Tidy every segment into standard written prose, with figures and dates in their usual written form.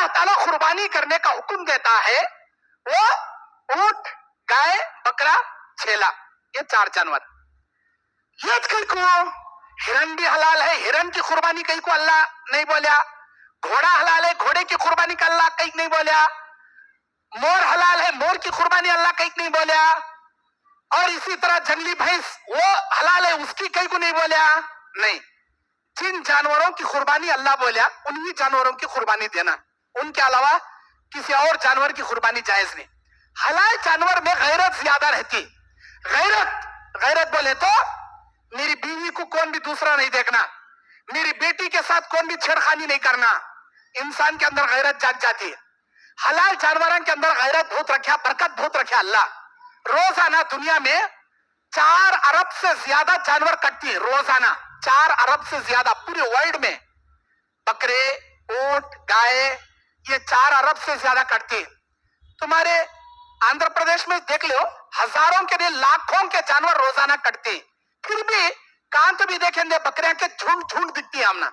اللہ تعالیٰ قربانی کرنے کا حکم دیتا ہے وہ اونٹ، گائے، بکرا، چھیلا، یہ 4 جانور. یہ کئی کو ہرن بھی حلال ہے، ہرن کی قربانی کئی کو اللہ نہیں بولیا. گھوڑا حلال ہے، گھوڑے کی قربانی کا اللہ کئی نہیں بولیا. مور حلال ہے، مور کی قربانی اللہ کئی نہیں بولیا. اور اسی طرح جنگلی بھینس وہ حلال ہے، اس کی کئی کو نہیں بولیا. نہیں، جن جانوروں کی قربانی اللہ بولیا انہی جانوروں کی قربانی دینا، ان کے علاوہ کسی اور جانور کی قربانی جائز نہیں. حلال جانور میں غیرت زیادہ رہتی. غیرت بولے تو میری بیوی کو کون بھی دوسرا نہیں دیکھنا، میری بیٹی کے ساتھ کون بھی چھیڑخانی نہیں کرنا. انسان کے اندر غیرت جاگ جاتی ہے. حلال جانوروں کے اندر غیرت بہت رکھا، برکت بہت رکھا اللہ. روزانہ دنیا میں 4 ارب سے زیادہ جانور کٹتی ہے. روزانہ 4 ارب سے زیادہ پورے ورلڈ میں بکرے، اونٹ، گائے، یہ 4 ارب سے زیادہ کٹتی. تمہارے آندھر پردیش میں دیکھ لو، ہزاروں کے لیے لاکھوں کے جانور روزانہ کٹتے. پھر بھی کانت بھی دیکھیں گے بکریاں کے جھنڈ دکھتی ہے، ہمنا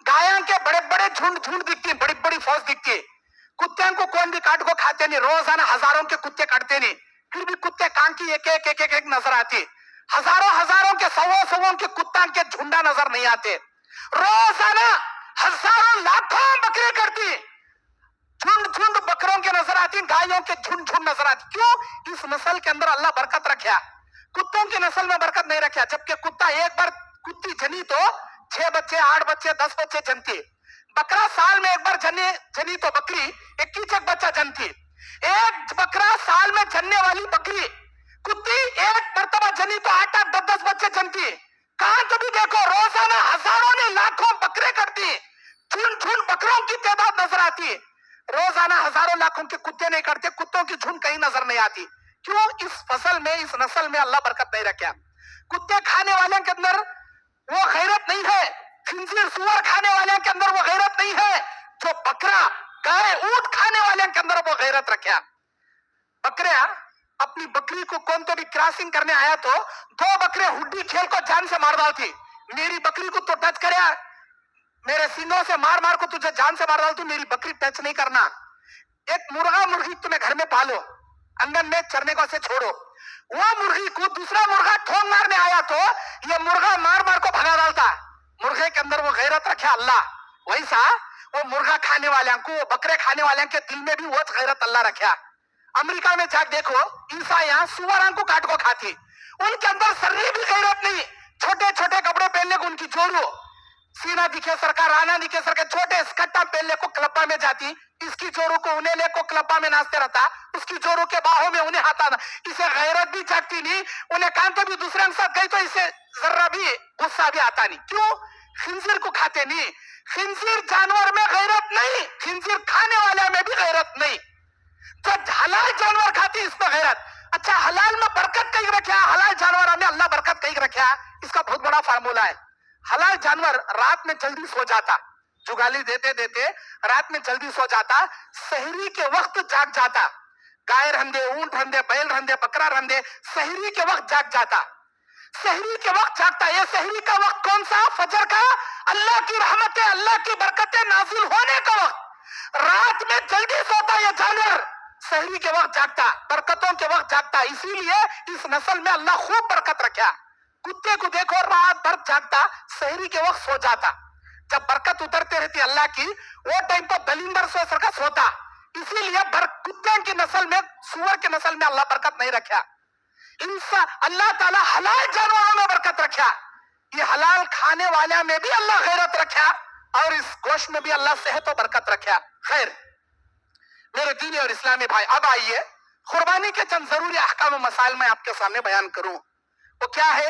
گایاں کے بڑے بڑے جھنڈ دکھتی ہے، بڑی بڑی فوج دکھتی ہے. کتوں کو کون بھی کاٹ کو کھاتے نہیں، روزانہ ہزاروں کے کتے کٹتے نہیں. پھر بھی کتے کان کی ایک نظر آتی. ہزاروں کے سووں کے کتوں کے جھنڈا نظر نہیں آتے. روزانہ ہزاروں لاکھوں بکرے کرتی، جھنڈ بکروں کے نظر آتی، گایوں کے جھنڈ نظر آتی. کیوں؟ اس نسل کے اندر اللہ برکت رکھا. کتوں کی نسل میں برکت نہیں رکھا. جبکہ کتا ایک بار کتی جنی تو 6 بچے، 8 بچے، 10 بچے جنتی. بکرا سال میں ایک بار جنی تو بکری 21 بچہ جنتی. ایک بکرا سال میں جننے والی بکری، کتی ایک مرتبہ جنی تو 8 10 بچے جنتی. کہاں کبھی دیکھو روزانہ ہزاروں نے لاکھوں بکرے کرتی، جھنڈ بکروں کی تعداد نظر آتی. روزانہ ہزاروں لاکھوں کے کتے نہیں کرتے، کتوں کی جھنڈ کہیں نظر نہیں آتی. کیوں؟ اس فصل میں، اس نسل میں اللہ برکت نہیں رکھا. کتے کھانے والے کے اندر وہ غیرت نہیں ہے، خنزیر سور کھانے والے کے اندر وہ غیرت نہیں ہے. جو بکرا، گائے، اونٹ کھانے والے کے اندر وہ غیرت رکھا. بکریا اپنی بکری کو کون تو بھی کراسنگ کرنے آیا تو 2 بکرے ہڈی کھیل کو جان سے مار ڈالتی. میری بکری کو تو ٹچ کریا، میرے سینگوں سے مار کو تجھے جان سے مار ڈالتی، میری بکری ٹچ نہیں کرنا. ایک مرغی تمہیں گھر میں پالو، انگن میں چرنے کو اسے چھوڑو. وہ مرغی کو دوسرا مرغا ٹھونگ مارنے آیا تو یہ مرغا مار کو بھگا ڈالتا. مرغے کے اندر وہ غیرت رکھا اللہ. ویسا وہ مرغا کھانے والوں کو، وہ بکرے کھانے والوں کے دل میں بھی وہ غیرت اللہ رکھا. امریکہ میں جا دیکھو، عیسائیاں سوراں کو کاٹ کو کھاتی، ان کے اندر ذرے بھی غیرت نہیں. چھوٹے کپڑے پہننے کو ان کی چورو، سینہ دکھے سرکار، آنا دکھے سرکار، چھوٹے اسکٹا پہننے کو کلبا میں جاتی. اس کی چورو کو انہیں لے کو کلبا میں ناچتے رہتا، اس کی چورو کے باہوں میں انہیں ہاتھا. اسے غیرت بھی جاگتی نہیں. انہیں کہاں تو بھی دوسرے کے ساتھ گئی تو اسے ذرہ بھی غصہ بھی آتا نہیں. کیوں؟ خنزیر کو کھاتے نہیں. خنزیر جانور میں غیرت نہیں، خنزیر کھانے والے میں بھی غیرت نہیں. جو حلال جانور کھاتی اس میں غیرت. اچھا، حلال میں برکت کہیں رکھا، حلال جانوروں میں اللہ برکت کہیں رکھا. اس کا بہت بڑا فارمولا ہے. حلال جانور رات میں جلدی سو جاتا، جگالی دیتے رات میں جلدی سو جاتا، سحری کے وقت جاگ جاتا. گائے رہندے، اونٹ رہندے، بیل رہندے، بکرا رہندے، سحری کے وقت جاگ جاتا. سحری کے وقت جاگتا. یہ سحری کا وقت کون سا؟ فجر کا. اللہ کی رحمتیں، اللہ کی برکتیں نازل ہونے کا وقت. رات میں جلدی سوتا یہ جانور، سحری کے وقت جاگتا، برکتوں کے وقت جاگتا. اسی لیے اس نسل میں اللہ خوب برکت رکھا. کتے کو دیکھو رات بھر جاگتا، سحری کے وقت سو جاتا. جب برکت اترتے رہتی اللہ کی، وہ ٹائم پر دلیندر سو سر کا سوتا. اسی لیے کتے کی نسل میں، سور کی نسل میں اللہ برکت نہیں رکھا. اللہ تعالیٰ حلال جانوروں میں برکت رکھا. یہ حلال کھانے والے میں بھی اللہ غیرت رکھا، اور اس گوشت میں بھی اللہ صحت و برکت رکھا. خیر میرے دینی اور اسلامی بھائی، اب آئیے قربانی کے چند ضروری احکام و مسائل میں آپ کے سامنے بیان کروں. وہ کیا ہے؟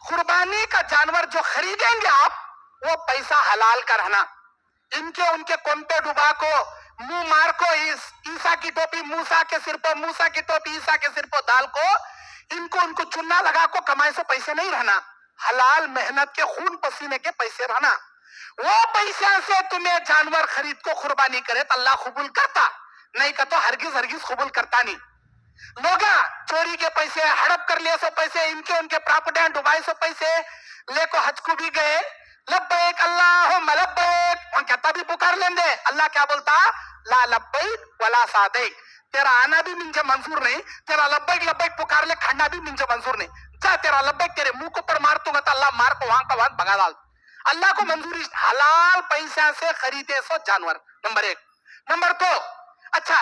قربانی کا جانور جو خریدیں گے آپ، وہ پیسہ حلال کا رہنا. ان کے کونپے ڈبا کو، منہ مار کو، عیسیٰ کی ٹوپی موسیٰ کے سر پر، موسیٰ کی ٹوپی عیسیٰ کے سر پر ڈال کو، ان کو چننا لگا کو کمائے سے پیسے نہیں رہنا. حلال محنت کے، خون پسینے کے پیسے رہنا. وہ پیسے سے تمہیں جانور خرید کو قربانی کرے تو اللہ قبول کرتا، نہیں کہ تو ہرگز قبول کرتا نہیں. لوگ چوری کے پیسے، ہڑپ کر لیے سو پیسے، ان کے پراپرٹیاں ڈبائے سو پیسے لے کو حج کو بھی گئے، لبیک اللہم لبیک، وہاں کیا تبھی پکار لیں دے؟ اللہ کیا بولتا؟ لا لبیک ولا سعدیک، تیرا آنا بھی مجھے منظور نہیں، تیرا لبیک لبیک پکار لے کھڑنا بھی مجھے منظور نہیں، جا تیرا لبیک تیرے منہ کو پر مار تو گا تو اللہ مار کو وہاں کا وہاں بھگا ڈال۔ اللہ کو منظوری حلال پیسہ سے خریدے سو جانور، نمبر ایک۔ نمبر دو، اچھا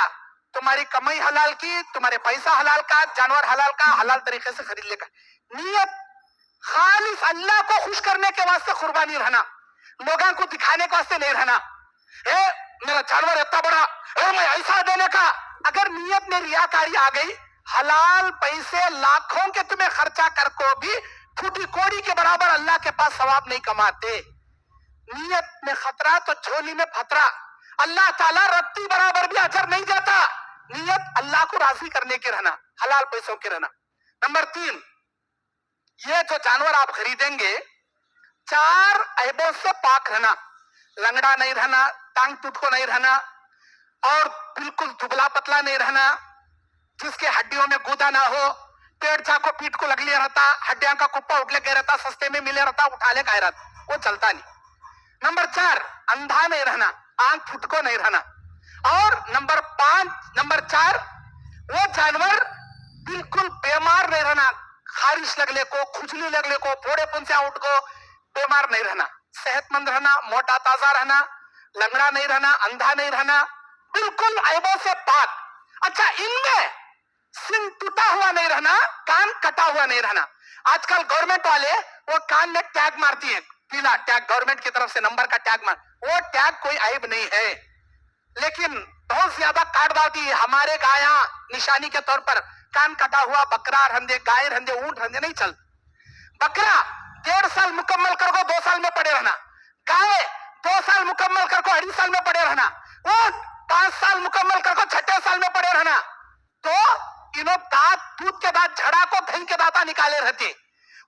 تمہاری کمائی حلال کی، تمہارے پیسہ حلال کا، جانور حلال کا، حلال طریقے سے خرید لے کا، نیت خالص اللہ کو خوش کرنے کے واسطے قربانی رہنا، لوگوں کو دکھانے کے واسطے نہیں رہنا، اے میرا جانور اتنا بڑا، اے میں ایسا دینے کا۔ اگر نیت میں ریاکاری آ گئی، حلال پیسے لاکھوں کے تمہیں خرچہ کر کو بھی پھوٹی کوڑی کے برابر اللہ کے پاس ثواب نہیں کماتے۔ نیت میں خطرہ تو جھولی میں پھترا، اللہ تعالیٰ رتی برابر بھی اجر نہیں دیتا۔ نیت اللہ کو راضی کرنے کے رہنا، حلال پیسوں کے رہنا۔ نمبر تین، یہ جو جانور آپ خریدیں گے، چار عیبوں سے پاک رہنا، لنگڑا نہیں رہنا، ٹانگ ٹوٹ کو نہیں رہنا، اور بالکل دبلا پتلا نہیں رہنا، جس کے ہڈیوں میں گودا نہ ہو، پیڑ چا کو پیٹ کو لگ لیا رہتا، ہڈیاں کا کپا اٹھ لے گیا رہتا، سستے میں ملے رہتا، اٹھا لے گئے رہتا، وہ چلتا نہیں۔ نمبر چار، اندھا نہیں رہنا، آنکھ پھٹ کو نہیں رہنا۔ اور نمبر پانچ، نمبر چار، وہ جانور بالکل بیمار نہیں رہنا، خارش لگنے کو، کھجلی لگنے کو، پھوڑے پنسے اٹھ کو، بیمار نہیں رہنا، صحت مند رہنا، موٹا تازہ رہنا، لنگڑا نہیں رہنا، اندھا نہیں رہنا، بالکل عیبوں سے پاک۔ اچھا ان میں سن ٹوٹا ہوا نہیں رہنا، کان کٹا ہوا نہیں رہنا۔ آج کل گورنمنٹ والے وہ کان میں ٹیگ مارتی ہیں، پیلا ٹیگ، گورنمنٹ کی طرف سے نمبر کا ٹیگ مار، وہ ٹیگ کوئی عیب نہیں ہے، لیکن بہت زیادہ کاٹ ڈالتی ہے۔ ہمارے گایاں نشانی کے طور پر کان کٹا ہوا بکرا رہندے، گائے رہندے، اونٹ رہندے نہیں چل۔ بکرا 1.5 سال مکمل کر کو 2 سال میں پڑے رہنا، گائے 2 سال مکمل کر کو 2.5 سال میں پڑے رہنا، اونٹ 5 سال مکمل کر کو 6 سال میں پڑے رہنا۔ تو انہوں دانت، دودھ کے دانت جھڑا کو بھین کے دانتا نکالے رہتے،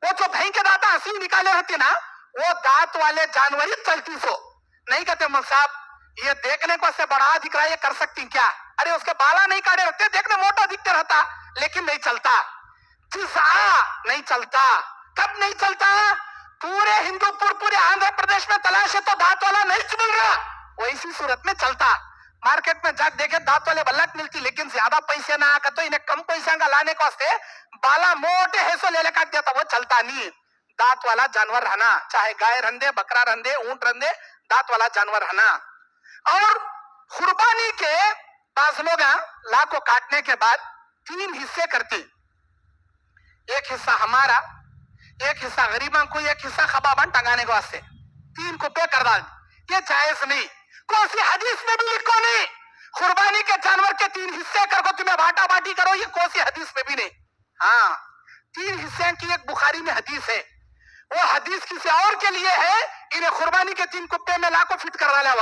وہ جو بھین کے دانتا ہنسی نکالے رہتے نا، وہ دانت والے جانور ہی چلتی سو نہیں کہتے مل صاحب یہ دیکھنے کو سے بڑا دکھ رہا ہے، یہ کر سکتی کیا؟ ارے اس کے بالا نہیں کاٹے رہتے، دیکھنے موٹا دکھتے رہتا لیکن نہیں چلتا، جزا نہیں چلتا۔ کب نہیں چلتا؟ پورے ہندوپور، پورے آندھرا پردیش میں تلاش ہے تو دانت والا نہیں مل رہا، وہ اسی صورت میں چلتا۔ مارکیٹ میں جا دیکھے دانت والے بلک ملتی، لیکن زیادہ پیسے نہ آ کر تو انہیں کم پیسے کا لانے کو واسطے بالا موٹے حصوں لے لے کر دیتا، وہ چلتا نہیں۔ دانت والا جانور رہنا، چاہے گائے رہندے، بکرا رہندے، اونٹ رہندے، دانت والا جانور رہنا۔ اور قربانی کے بعض لوگ لا کو کاٹنے کے بعد 3 حصے کرتے، ایک حصہ ہمارا، ایک حصہ غریباں کو، ایک حصہ خبابان ٹنگانے کو واسطے 3 کپے کر ڈال۔ یہ جائز نہیں، کون سی حدیث میں بھی لکھو نہیں قربانی کے جانور کے 3 حصے کر کو تمہیں باٹا باٹی کرو، یہ کون سی حدیث میں بھی نہیں۔ ہاں 3 حصے کی ایک بخاری میں حدیث ہے، وہ حدیث کسی اور کے لیے ہے، انہیں قربانی کے 3 کپے میں لا کو فٹ کر ڈالا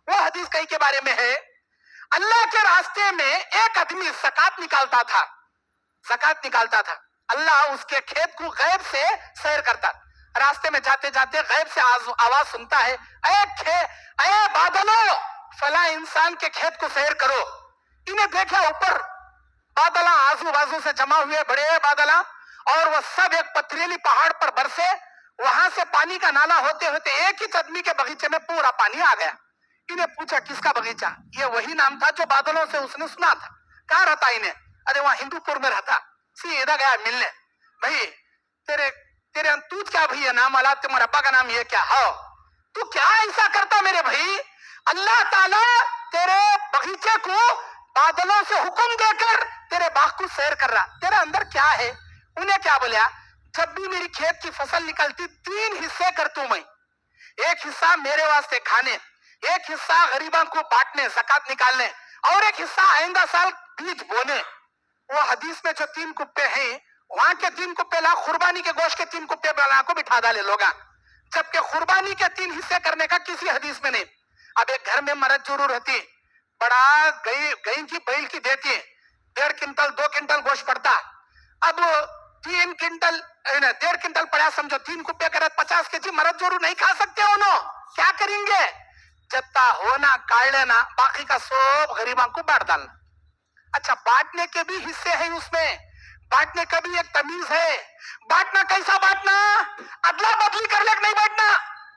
وہ حدیث کئی کے بارے میں ہے۔ اللہ کے راستے میں ایک آدمی زکات نکالتا تھا، اللہ اس کے کھیت کو غیب سے سیر کرتا، راستے میں جاتے جاتے غیب سے آواز سنتا ہے، اے بادلوں فلاں انسان کے کھیت کو سیر کرو۔ انہیں دیکھا اوپر بادلاں آزو بازو سے جمع ہوئے، بڑے بادلاں، اور وہ سب ایک پتھریلی پہاڑ پر برسے، وہاں سے پانی کا نالا ہوتے ہوتے ایک ہی آدمی کے باغیچے میں پورا پانی آ گیا۔ انہیں پوچھا کس کا باغیچہ؟ یہ وہی نام تھا جو بادلوں سے اس نے سنا تھا۔ کہاں رہتا انہیں؟ ارے وہاں ہندوپور میں رہتا۔ سیدھا گیا ملنے، بھائی تیرے انتوت کیا بھائی ہے نام والا، تمہارے ابا کا نام یہ کیا ہے؟ تو کیا ایسا کرتا میرے بھائی؟ اللہ تعالیٰ تیرے باغیچے کو بادلوں سے حکم دے کر تیرے باغ کو سیر کر رہا، تیرے اندر کیا ہے؟ انہیں کیا بولیا؟ جب بھی میری کھیت کی فصل نکلتی 3 حصے کرتوں میں، ایک حصہ میرے واسطے کھانے، ایک حصہ غریباں کو بانٹنے، زکات نکالنے، اور ایک حصہ آئندہ سال بیج بونے۔ وہ حدیث میں جو 3 کپے ہیں، وہاں کے 3 کپے لا قربانی کے گوشت کے 3 کپے بنا کو بٹھا ڈالے لوگا، جبکہ قربانی کے 3 حصے کرنے کا کسی حدیث میں نہیں۔ اب ایک گھر میں مرد ضرور رہتی، بڑا گئی کی بیل کی دیتی، 1.5 کنٹل 2 کنٹل گوشت پڑتا، اب 3 کنٹل 1.5 کنٹل پڑا سمجھو، 3 کپے کرے 50 کے جی، مرد ضرور نہیں کھا سکتے انہوں، کیا کریں گے؟ جتا ہونا کاٹ لینا، باقی کا سب غریباں کو بانٹ ڈالنا۔ اچھا بانٹنے کے بھی حصے ہیں اس میں، بانٹنے کا بھی ایک تمیز ہے۔ بانٹنا کیسا بانٹنا؟ ادلا بدلی کر لے نہیں بانٹنا،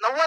90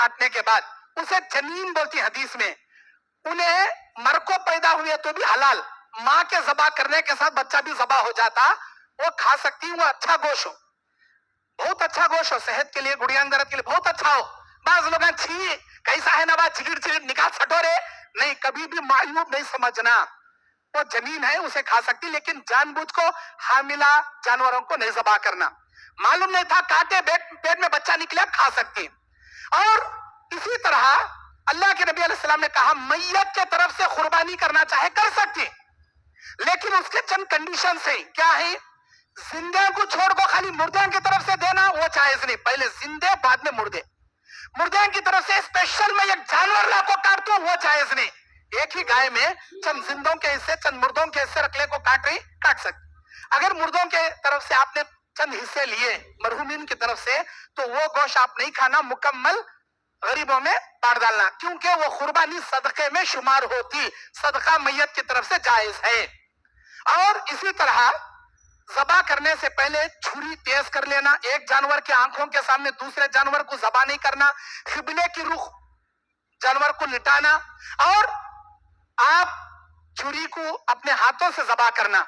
کاٹنے کے بعد اسے جنین بولتی حدیث میں. انہیں مر کو پیدا ہوئے تو بھی حلال, ماں کے ذبح کرنے کے ساتھ بچہ بھی ذبح ہو جاتا, وہ کھا سکتی, وہ اچھا گوشت ہو, بہت اچھا گوشت ہو, صحت کے لیے, گڑیا اندرت کے لیے بہت اچھا ہو. بعض لوگ چھی کیسا ہے نا بات, چگڑ نکال سٹورے, نہیں, کبھی بھی معیوب نہیں سمجھنا. وہ جنین ہے, اسے کھا سکتی, لیکن جان بوجھ کو حاملہ جانوروں کو نہیں ذبح کرنا. معلوم نہیں تھا, کاٹے پیٹ میں بچہ نکلا, کھا سکتی. اور اسی طرح اللہ کے نبی علیہ السلام نے کہا میت کے طرف سے قربانی کرنا چاہے کر سکتی, لیکن اس کے چند کنڈیشن سے. کیا ہے؟ زندے کو چھوڑ کو خالی مردے کی طرف سے دینا وہ جائز نہیں, پہلے زندے بعد میں مردے. مردے کی طرف سے اسپیشل میں ایک جانور لا کو کاٹوں وہ جائز نہیں. ایک ہی گائے میں چند زندوں کے حصے, چند مردوں کے حصے رکھ لے کو کاٹ سکتے. اگر مردوں کے طرف سے آپ نے چند حصے لیے مرحومین کی طرف سے, تو وہ گوشت آپ نہیں کھانا, مکمل غریبوں میں بانٹ ڈالنا, کیونکہ وہ قربانی صدقے میں شمار ہوتی, صدقہ میت کی طرف سے جائز ہے. اور اسی طرح ذبح کرنے سے پہلے چھری تیز کر لینا, ایک جانور کے آنکھوں کے سامنے دوسرے جانور کو ذبح نہیں کرنا, قبلے کی رخ جانور کو لٹانا, اور آپ چھری کو اپنے ہاتھوں سے ذبح کرنا.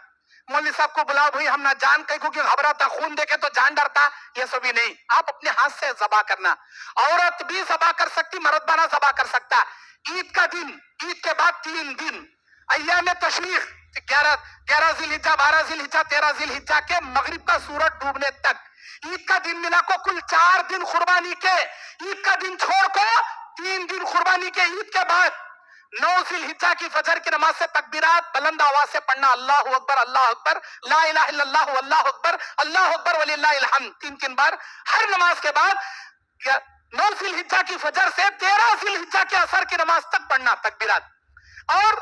مولوی صاحب کو بلاؤ, بھائی ہم نہ جان کہیں کو گھبراتا, خون دیکھے تو جان ڈرتا, یہ سب ہی نہیں, آپ اپنے ہاتھ سے ذبح کرنا. عورت بھی ذبح کر سکتی, مرد بنا ذبح کر سکتا. عید کا دن, عید کے بعد 3 دن, ایام تشریق 11 ذی الحجہ, 12 ذی الحجہ, 13 ذی الحجہ کے مغرب کا سورج ڈوبنے تک, عید کا دن ملا کو کل 4 دن قربانی کے. عید کا دن چھوڑ کو 3 دن قربانی کے. عید کے بعد 9 ذی الحجہ کی فجر کی نماز سے تکبیرات بلند آواز سے پڑھنا, اللہ اکبر, اللہ اکبر, لا الہ الا اللہ, اللہ اکبر, اللہ اکبر وللہ الحمد, 3 بار ہر نماز کے بعد. 9 ذی الحجہ کی فجر سے 13 ذی الحجہ کے عصر کی نماز تک پڑھنا تکبیرات. اور